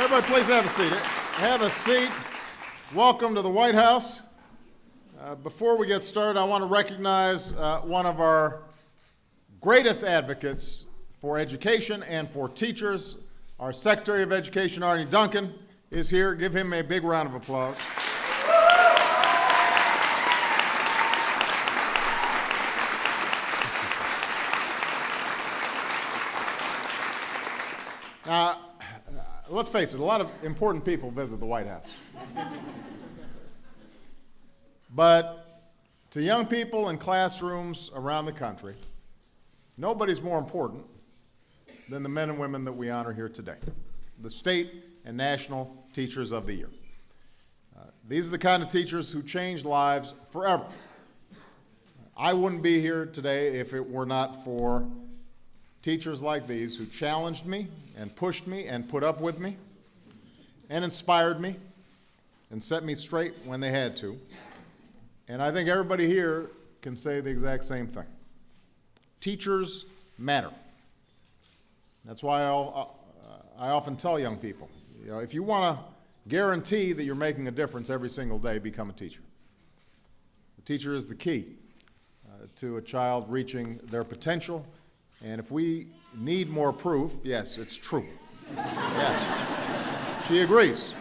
Everybody, please have a seat. Have a seat. Welcome to the White House. Before we get started, I want to recognize one of our greatest advocates for education and for teachers. Our Secretary of Education, Arne Duncan, is here. Give him a big round of applause. Now, let's face it, a lot of important people visit the White House. But to young people in classrooms around the country, nobody's more important than the men and women that we honor here today, the state and national teachers of the year. These are the kind of teachers who changed lives forever. I wouldn't be here today if it were not for teachers like these who challenged me and pushed me and put up with me and inspired me and set me straight when they had to. And I think everybody here can say the exact same thing. Teachers matter. That's why I often tell young people, if you want to guarantee that you're making a difference every single day, become a teacher. The teacher is the key to a child reaching their potential. And if we need more proof, yes, it's true. Yes, she agrees.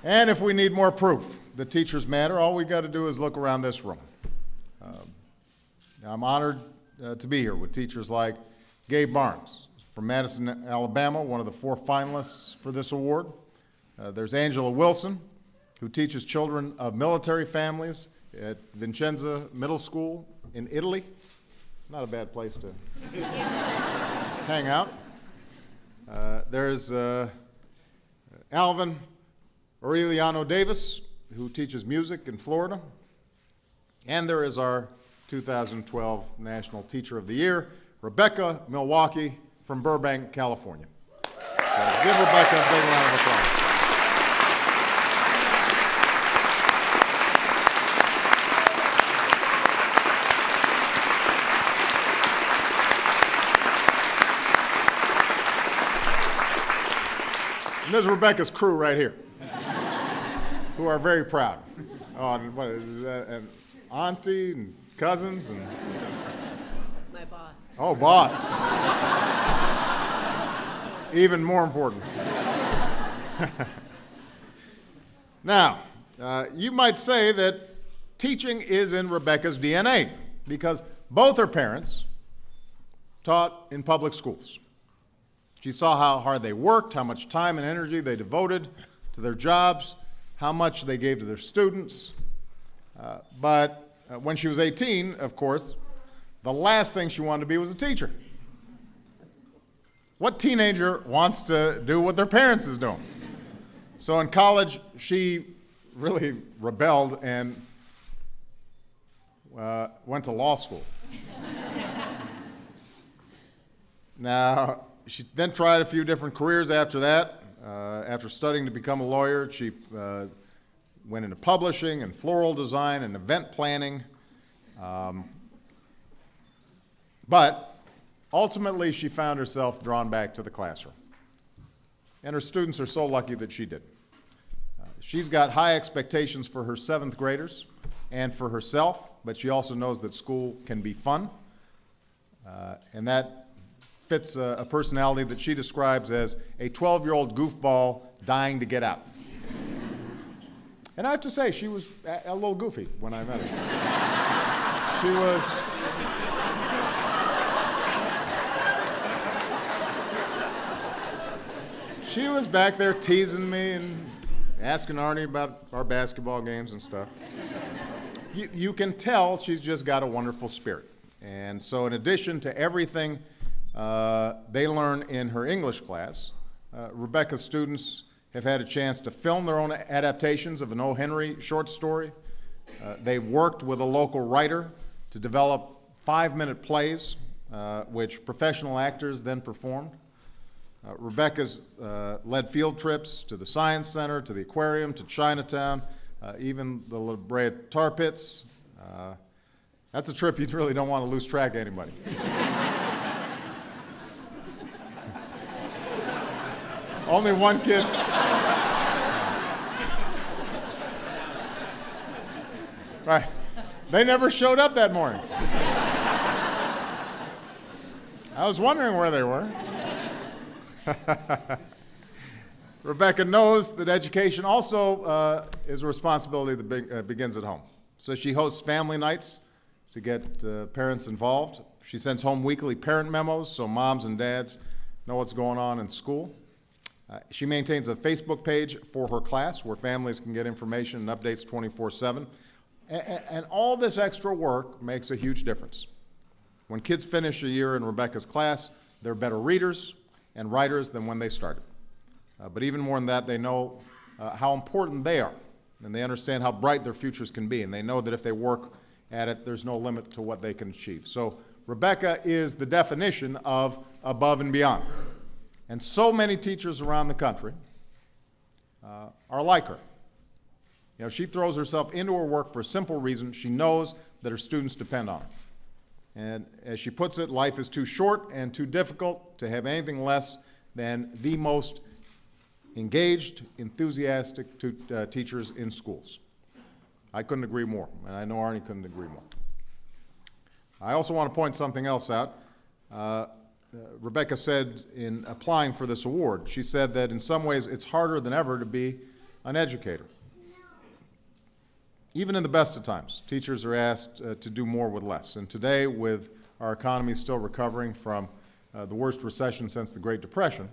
And if we need more proof that teachers matter, all we got to do is look around this room. I'm honored to be here with teachers like Gabe Barnes from Madison, Alabama, one of the 4 finalists for this award. There's Angela Wilson, who teaches children of military families at Vicenza Middle School in Italy. Not a bad place to hang out. There's Alvin Aureliano Davis, who teaches music in Florida. And there is our 2012 National Teacher of the Year, Rebecca Mieliwocki from Burbank, California. So give Rebecca a big round of applause. And this is Rebecca's crew right here, who are very proud. What is that? And auntie and cousins and my boss. Oh, boss. Even more important. Now, you might say that teaching is in Rebecca's DNA because both her parents taught in public schools. She saw how hard they worked, how much time and energy they devoted to their jobs, how much they gave to their students. But when she was 18, of course, the last thing she wanted to be was a teacher. What teenager wants to do what their parents is doing? So in college, she really rebelled and went to law school. Now, she then tried a few different careers after that. After studying to become a lawyer, she went into publishing and floral design and event planning. But ultimately, she found herself drawn back to the classroom. And her students are so lucky that she did. She's got high expectations for her 7th graders and for herself, but she also knows that school can be fun. And that fits a personality that she describes as a 12-year-old goofball dying to get out. And I have to say, she was a little goofy when I met her. She was back there teasing me and asking Arne about our basketball games and stuff. You can tell she's just got a wonderful spirit. And so in addition to everything they learn in her English class, Rebecca's students have had a chance to film their own adaptations of an O. Henry short story. They worked with a local writer to develop 5-minute plays, which professional actors then performed. Rebecca's led field trips to the Science Center, to the aquarium, to Chinatown, even the La Brea Tar Pits. That's a trip you really don't want to lose track of anybody. Only one kid. Right. They never showed up that morning. I was wondering where they were. Rebecca knows that education also is a responsibility that begins at home. So she hosts family nights to get parents involved. She sends home weekly parent memos so moms and dads know what's going on in school. She maintains a Facebook page for her class where families can get information and updates 24/7. And all this extra work makes a huge difference. When kids finish a year in Rebecca's class, they're better readers and writers than when they started. But even more than that, they know how important they are, and they understand how bright their futures can be, and they know that if they work at it, there's no limit to what they can achieve. So Rebecca is the definition of above and beyond. And so many teachers around the country are like her. You know, she throws herself into her work for a simple reason. She knows that her students depend on her. And as she puts it, life is too short and too difficult to have anything less than the most engaged, enthusiastic teachers in schools. I couldn't agree more, and I know Arnie couldn't agree more. I also want to point something else out. Rebecca said in applying for this award, she said that in some ways it's harder than ever to be an educator. Even in the best of times, teachers are asked to do more with less. And today, with our economy still recovering from the worst recession since the Great Depression,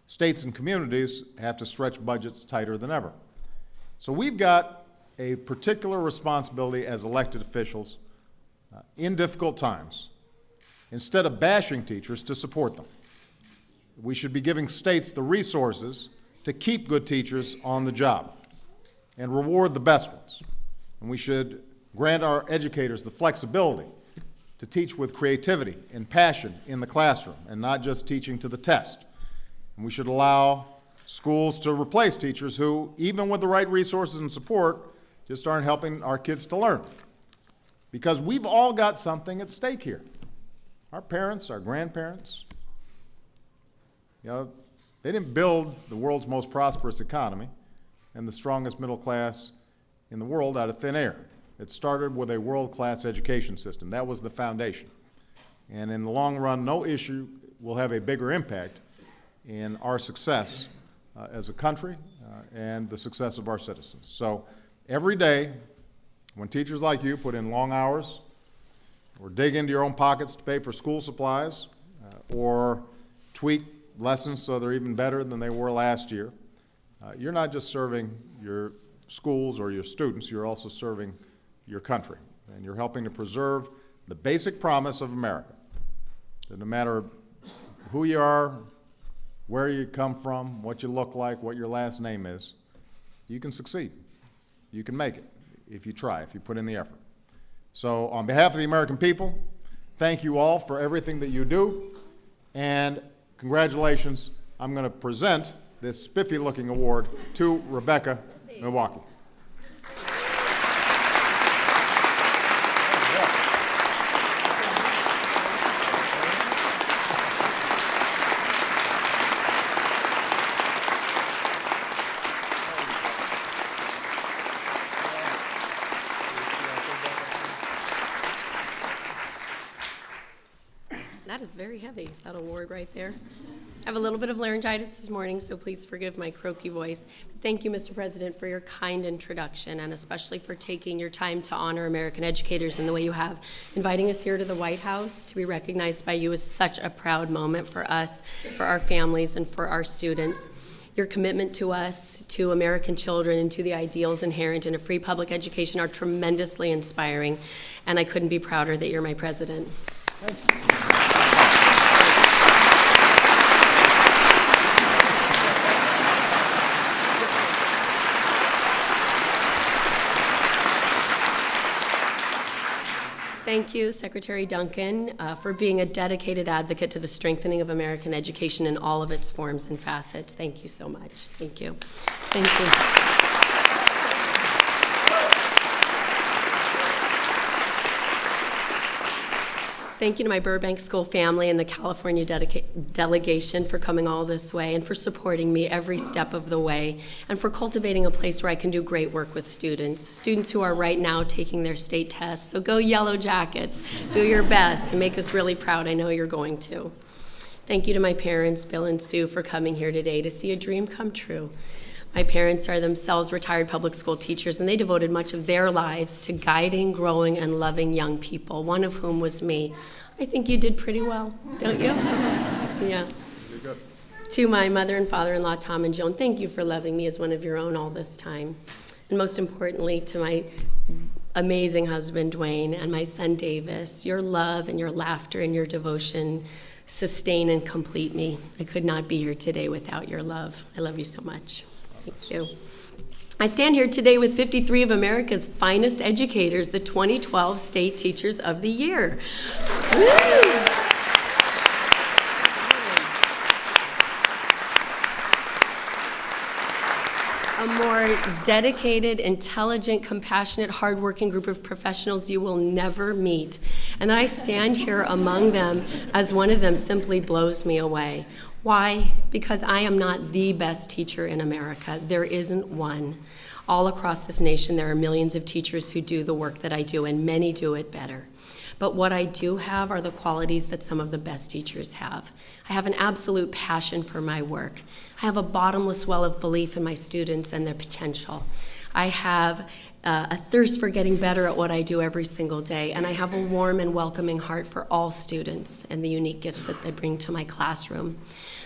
states and communities have to stretch budgets tighter than ever. So we've got a particular responsibility as elected officials in difficult times, instead of bashing teachers, to support them. We should be giving states the resources to keep good teachers on the job and reward the best ones. And we should grant our educators the flexibility to teach with creativity and passion in the classroom and not just teaching to the test. And we should allow schools to replace teachers who, even with the right resources and support, just aren't helping our kids to learn. Because we've all got something at stake here. Our parents, our grandparents, you know, they didn't build the world's most prosperous economy and the strongest middle class in the world out of thin air. It started with a world-class education system. That was the foundation. And in the long run, no issue will have a bigger impact in our success as a country and the success of our citizens. So every day, when teachers like you put in long hours or dig into your own pockets to pay for school supplies or tweak lessons so they're even better than they were last year, you're not just serving your schools or your students, you're also serving your country. And you're helping to preserve the basic promise of America, that no matter who you are, where you come from, what you look like, what your last name is, you can succeed. You can make it if you try, if you put in the effort. So on behalf of the American people, thank you all for everything that you do, and congratulations. I'm going to present this spiffy-looking award to Rebecca Mieliwocki. That is very heavy, that award right there. I have a little bit of laryngitis this morning, so please forgive my croaky voice. Thank you, Mr. President, for your kind introduction, and especially for taking your time to honor American educators in the way you have. Inviting us here to the White House to be recognized by you is such a proud moment for us, for our families, and for our students. Your commitment to us, to American children, and to the ideals inherent in a free public education are tremendously inspiring, and I couldn't be prouder that you're my president. Thank you. Thank you, Secretary Duncan, for being a dedicated advocate to the strengthening of American education in all of its forms and facets. Thank you so much. Thank you. Thank you. Thank you to my Burbank School family and the California delegation for coming all this way and for supporting me every step of the way and for cultivating a place where I can do great work with students who are right now taking their state tests. So go Yellow Jackets, do your best and make us really proud. I know you're going to. Thank you to my parents, Bill and Sue, for coming here today to see a dream come true. My parents are themselves retired public school teachers, and they devoted much of their lives to guiding, growing, and loving young people, one of whom was me. I think you did pretty well, don't you? Yeah. You're good. To my mother and father-in-law, Tom and Joan, thank you for loving me as one of your own all this time. And most importantly, to my amazing husband, Dwayne, and my son, Davis, your love and your laughter and your devotion sustain and complete me. I could not be here today without your love. I love you so much. Thank you. I stand here today with 53 of America's finest educators, the 2012 State Teachers of the Year. Woo! A more dedicated, intelligent, compassionate, hardworking group of professionals you will never meet. And that I stand here among them as one of them simply blows me away. Why? Because I am not the best teacher in America. There isn't one. All across this nation, there are millions of teachers who do the work that I do, and many do it better. But what I do have are the qualities that some of the best teachers have. I have an absolute passion for my work. I have a bottomless well of belief in my students and their potential. I have a thirst for getting better at what I do every single day, and I have a warm and welcoming heart for all students and the unique gifts that they bring to my classroom.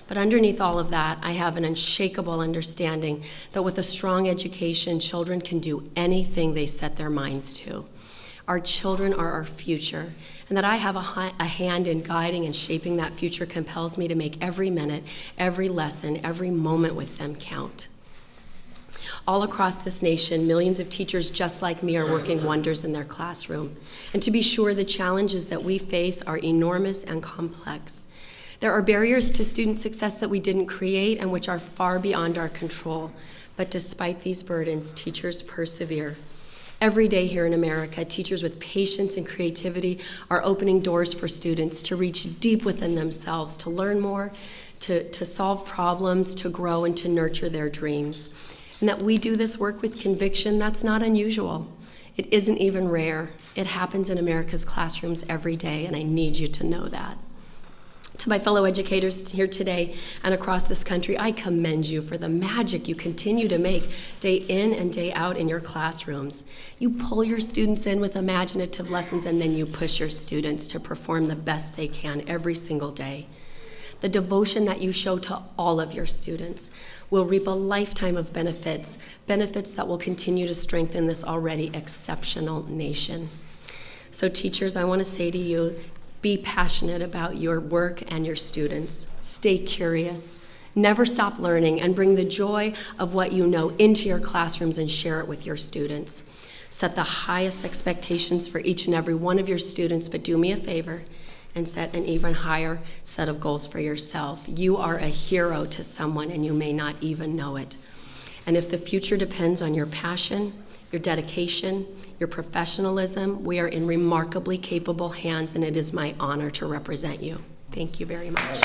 But underneath all of that, I have an unshakable understanding that with a strong education, children can do anything they set their minds to. Our children are our future, and that I have a hand in guiding and shaping that future compels me to make every minute, every lesson, every moment with them count. All across this nation, millions of teachers just like me are working wonders in their classroom. And to be sure, the challenges that we face are enormous and complex. There are barriers to student success that we didn't create and which are far beyond our control. But despite these burdens, teachers persevere. Every day here in America, teachers with patience and creativity are opening doors for students to reach deep within themselves, to learn more, to solve problems, to grow, and to nurture their dreams. And that we do this work with conviction, that's not unusual. It isn't even rare. It happens in America's classrooms every day, and I need you to know that. To my fellow educators here today and across this country, I commend you for the magic you continue to make day in and day out in your classrooms. You pull your students in with imaginative lessons, and then you push your students to perform the best they can every single day. The devotion that you show to all of your students will reap a lifetime of benefits that will continue to strengthen this already exceptional nation. So teachers, I want to say to you, be passionate about your work and your students. Stay curious. Never stop learning, and bring the joy of what you know into your classrooms and share it with your students. Set the highest expectations for each and every one of your students, but do me a favor and set an even higher set of goals for yourself. You are a hero to someone, and you may not even know it. And if the future depends on your passion, your dedication, your professionalism, we are in remarkably capable hands, and it is my honor to represent you. Thank you very much.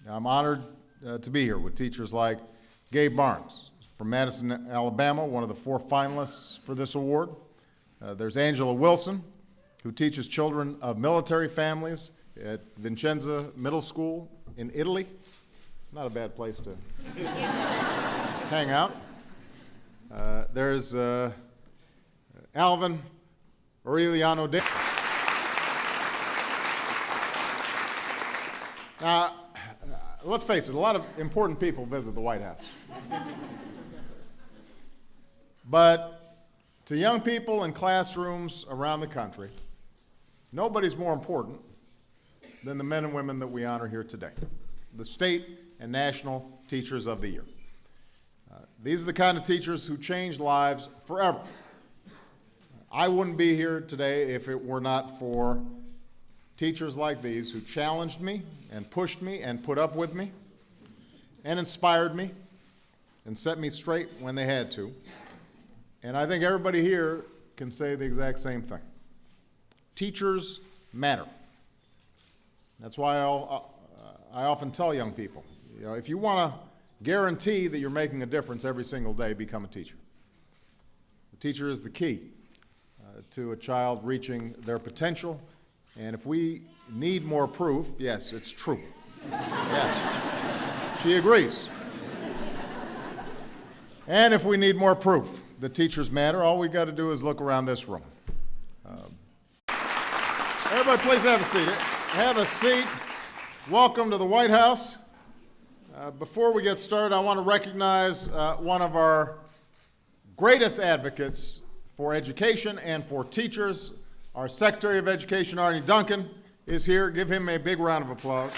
I'm honored to be here with teachers like Gabe Barnes from Madison, Alabama, one of the 4 finalists for this award. There's Angela Wilson, who teaches children of military families at Vincenza Middle School in Italy. Not a bad place to hang out. There's Alvin Aureliano Day. Now, let's face it, a lot of important people visit the White House. But to young people in classrooms around the country, nobody's more important than the men and women that we honor here today, the state and national teachers of the year. These are the kind of teachers who change lives forever. I wouldn't be here today if it were not for teachers like these who challenged me and pushed me and put up with me and inspired me and set me straight when they had to. And I think everybody here can say the exact same thing. Teachers matter. That's why I often tell young people, if you want to guarantee that you're making a difference every single day, become a teacher. The teacher is the key to a child reaching their potential. And if we need more proof, yes, it's true. Yes, she agrees. And if we need more proof that teachers matter, all we got to do is look around this room. Everybody please have a seat. Have a seat. Welcome to the White House. Before we get started, I want to recognize one of our greatest advocates for education and for teachers. Our Secretary of Education, Arne Duncan, is here. Give him a big round of applause.